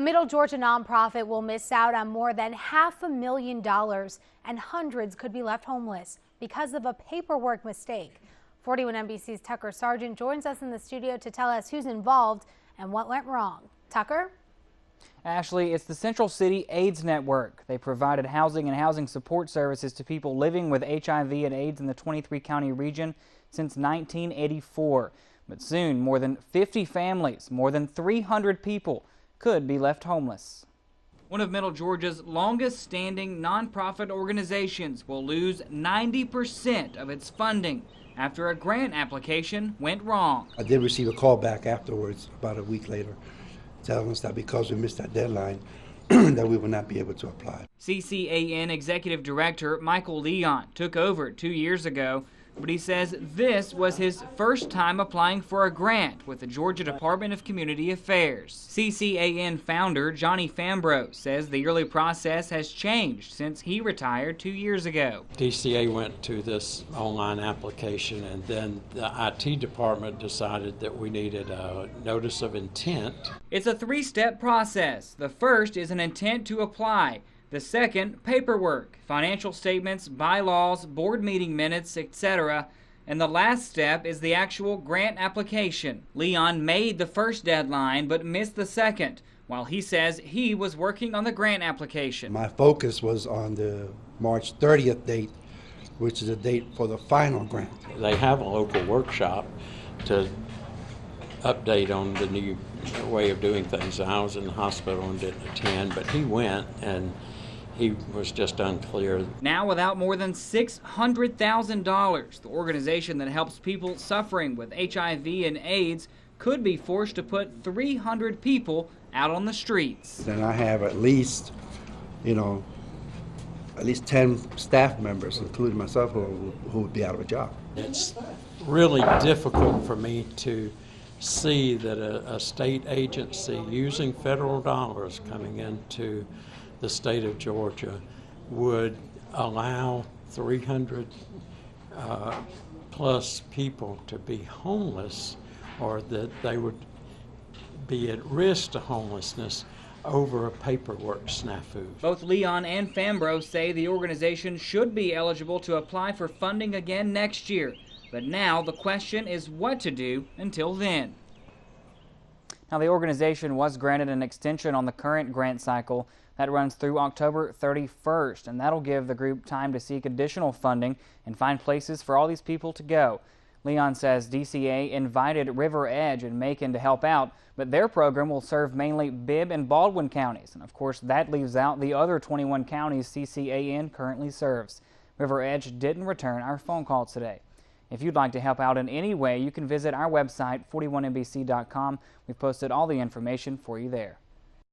A Middle Georgia nonprofit will miss out on more than $500,000, and hundreds could be left homeless because of a paperwork mistake. 41 NBC's Tucker Sargent joins us in the studio to tell us who's involved and what went wrong. Tucker? Ashley, it's the Central City AIDS Network. They provided housing and housing support services to people living with HIV and AIDS in the 23-county region since 1984. But soon, more than 50 families, more than 300 people could be left homeless. One of Middle Georgia's longest-standing nonprofit organizations will lose 90% of its funding after a grant application went wrong. I did receive a call back afterwards, about a week later, telling us that because we missed that deadline, that we would not be able to apply. CCAN Executive Director Michael Leon took over 2 years ago, but he says this was his first time applying for a grant with the Georgia Department of Community Affairs. CCAN founder Johnny Fambro says the yearly process has changed since he retired 2 years ago. DCA went to this online application, and then the IT department decided that we needed a notice of intent. It's a three-step process. The first is an intent to apply. The second, paperwork, financial statements, bylaws, board meeting minutes, etc. And the last step is the actual grant application. Leon made the first deadline but missed the second, while he says he was working on the grant application. My focus was on the March 30th date, which is a date for the final grant. They have a local workshop to update on the new way of doing things. I was in the hospital and didn't attend, but he went, and he was just unclear. Now, without more than $600,000, the organization that helps people suffering with HIV and AIDS could be forced to put 300 people out on the streets. Then I have at least 10 staff members, including myself, who would be out of a job. It's really difficult for me to see that a state agency using federal dollars coming into the state of Georgia would allow 300 plus people to be homeless, or that they would be at risk to homelessness over a paperwork snafu. Both Leon and Fambro say the organization should be eligible to apply for funding again next year. But now the question is what to do until then. Now, the organization was granted an extension on the current grant cycle that runs through October 31st, and that'll give the group time to seek additional funding and find places for all these people to go. Leon says DCA invited River Edge and Macon to help out, but their program will serve mainly Bibb and Baldwin counties, and of course that leaves out the other 21 counties CCAN currently serves. River Edge didn't return our phone call today. If you'd like to help out in any way, you can visit our website, 41NBC.com. We've posted all the information for you there.